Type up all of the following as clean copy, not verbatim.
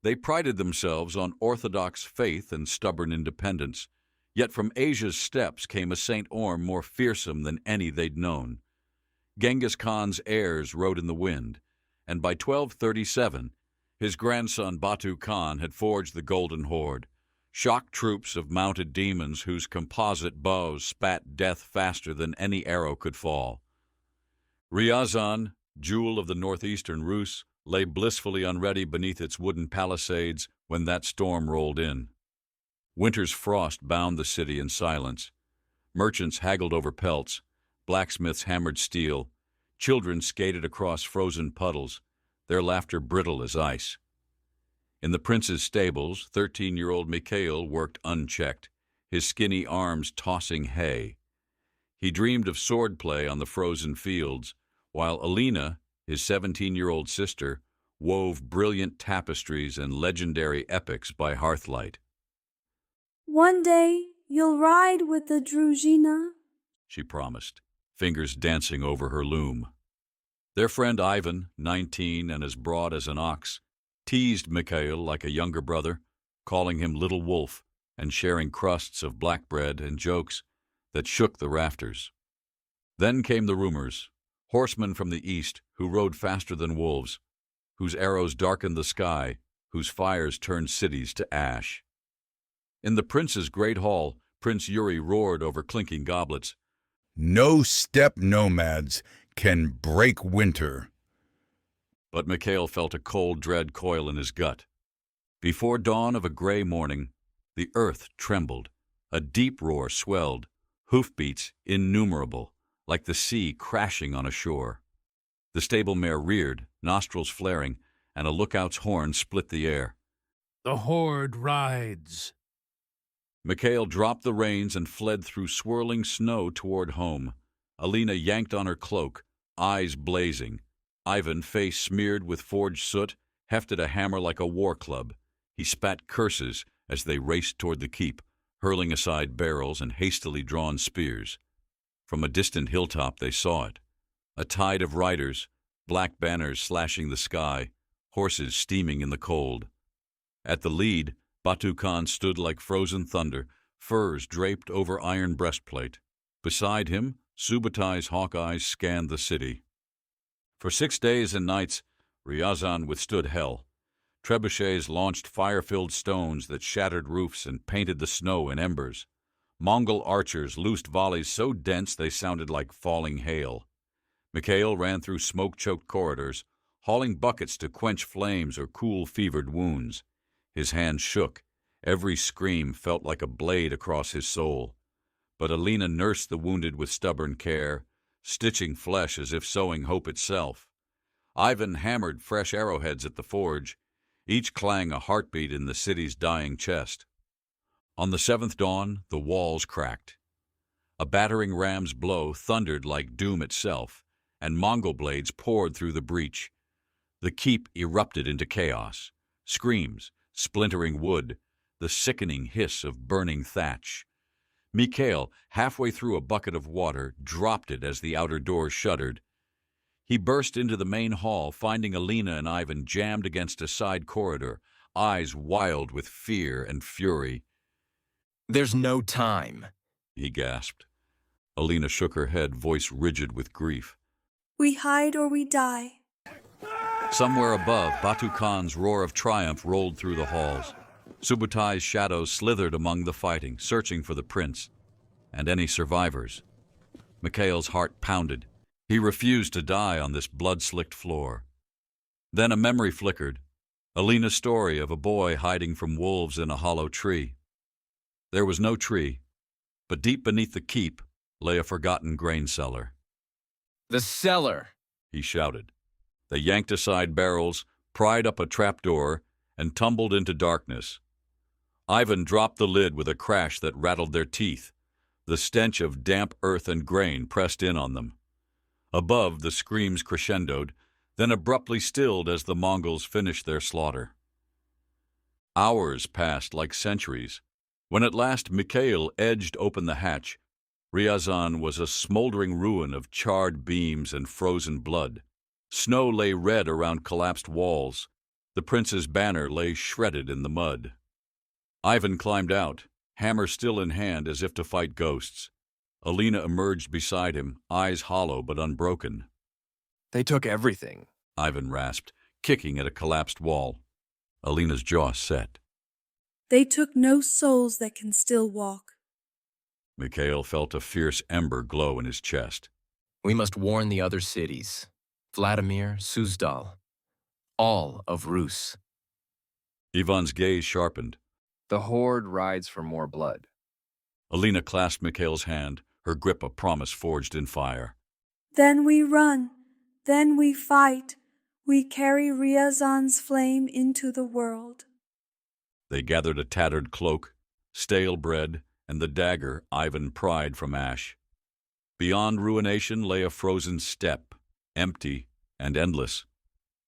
They prided themselves on orthodox faith and stubborn independence, yet from Asia's steppes came a Saint Orm more fearsome than any they'd known. Genghis Khan's heirs rode in the wind, and by 1237, his grandson Batu Khan had forged the Golden Horde, shock troops of mounted demons whose composite bows spat death faster than any arrow could fall. Ryazan, jewel of the northeastern Rus, lay blissfully unready beneath its wooden palisades when that storm rolled in. Winter's frost bound the city in silence. Merchants haggled over pelts, blacksmiths hammered steel, children skated across frozen puddles, their laughter brittle as ice. In the prince's stables, 13-year-old Mikhail worked unchecked, his skinny arms tossing hay. He dreamed of swordplay on the frozen fields, while Alina, his 17-year-old sister, wove brilliant tapestries and legendary epics by hearthlight. "One day you'll ride with the Druzhina," she promised, fingers dancing over her loom. Their friend Ivan, 19 and as broad as an ox, teased Mikhail like a younger brother, calling him Little Wolf and sharing crusts of black bread and jokes that shook the rafters. Then came the rumors, horsemen from the east who rode faster than wolves, whose arrows darkened the sky, whose fires turned cities to ash. In the prince's great hall, Prince Yuri roared over clinking goblets, "No steppe nomads can break winter." But Mikhail felt a cold dread coil in his gut. Before dawn of a gray morning, the earth trembled. A deep roar swelled, hoofbeats innumerable, like the sea crashing on a shore. The stable mare reared, nostrils flaring, and a lookout's horn split the air. "The horde rides." Mikhail dropped the reins and fled through swirling snow toward home. Alina yanked on her cloak, eyes blazing. Ivan, face smeared with forged soot, hefted a hammer like a war club. He spat curses as they raced toward the keep, hurling aside barrels and hastily drawn spears. From a distant hilltop they saw it. A tide of riders, black banners slashing the sky, horses steaming in the cold. At the lead, Batu Khan stood like frozen thunder, furs draped over iron breastplate. Beside him, Subatai's hawk eyes scanned the city. For 6 days and nights, Ryazan withstood hell. Trebuchets launched fire-filled stones that shattered roofs and painted the snow in embers. Mongol archers loosed volleys so dense they sounded like falling hail. Mikhail ran through smoke-choked corridors, hauling buckets to quench flames or cool fevered wounds. His hands shook. Every scream felt like a blade across his soul. But Alina nursed the wounded with stubborn care, stitching flesh as if sewing hope itself. Ivan hammered fresh arrowheads at the forge, each clang a heartbeat in the city's dying chest. On the 7th dawn, the walls cracked. A battering ram's blow thundered like doom itself, and Mongol blades poured through the breach. The keep erupted into chaos. Screams, splintering wood, the sickening hiss of burning thatch. Mikhail, halfway through a bucket of water, dropped it as the outer doors shuddered. He burst into the main hall, finding Alina and Ivan jammed against a side corridor, eyes wild with fear and fury. "There's no time," he gasped. Alina shook her head, voice rigid with grief. "We hide or we die." Somewhere above, Batu Khan's roar of triumph rolled through the halls. Subatai's shadows slithered among the fighting, searching for the prince and any survivors. Mikhail's heart pounded. He refused to die on this blood-slicked floor. Then a memory flickered, Alina's story of a boy hiding from wolves in a hollow tree. There was no tree, but deep beneath the keep lay a forgotten grain cellar. "The cellar!" he shouted. They yanked aside barrels, pried up a trapdoor, and tumbled into darkness. Ivan dropped the lid with a crash that rattled their teeth. The stench of damp earth and grain pressed in on them. Above, the screams crescendoed, then abruptly stilled as the Mongols finished their slaughter. Hours passed like centuries. When at last Mikhail edged open the hatch, Ryazan was a smoldering ruin of charred beams and frozen blood. Snow lay red around collapsed walls. The prince's banner lay shredded in the mud. Ivan climbed out, hammer still in hand as if to fight ghosts. Alina emerged beside him, eyes hollow but unbroken. They took everything. Ivan rasped, kicking at a collapsed wall. Alina's jaw set. They took no souls that can still walk. Mikhail felt a fierce ember glow in his chest. We must warn the other cities. Vladimir, Suzdal. All of Rus. Ivan's gaze sharpened. The horde rides for more blood. Alina clasped Mikhail's hand, her grip a promise forged in fire. Then we run. Then we fight. We carry Ryazan's flame into the world. They gathered a tattered cloak, stale bread, and the dagger Ivan pried from ash. Beyond ruination lay a frozen steppe, empty and endless,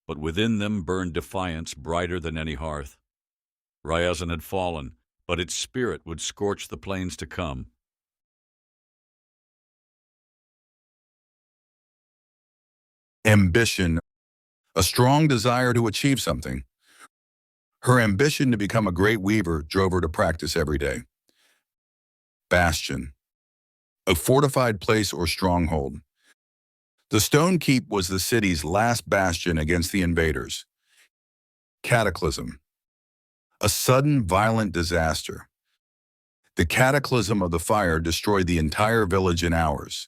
but within them burned defiance brighter than any hearth. Ryazan had fallen, but its spirit would scorch the plains to come. Ambition, a strong desire to achieve something. Her ambition to become a great weaver drove her to practice every day. Bastion, a fortified place or stronghold. The stone keep was the city's last bastion against the invaders. Cataclysm, a sudden violent disaster. The cataclysm of the fire destroyed the entire village in hours.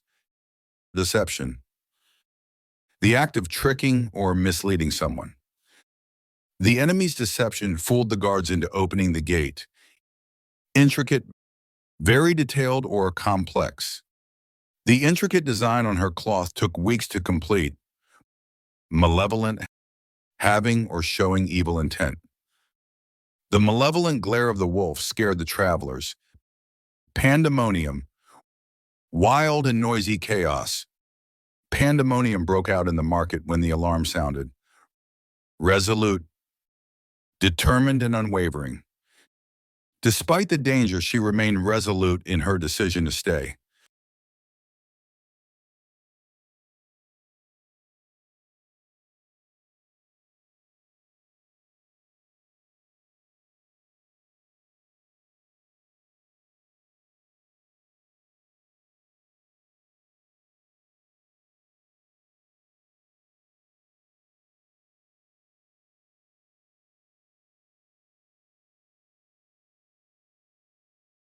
Deception, the act of tricking or misleading someone. The enemy's deception fooled the guards into opening the gate. Intricate, very detailed or complex. The intricate design on her cloth took weeks to complete. Malevolent, having or showing evil intent. The malevolent glare of the wolf scared the travelers. Pandemonium, wild and noisy chaos. Pandemonium broke out in the market when the alarm sounded. Resolute, determined and unwavering. Despite the danger, she remained resolute in her decision to stay.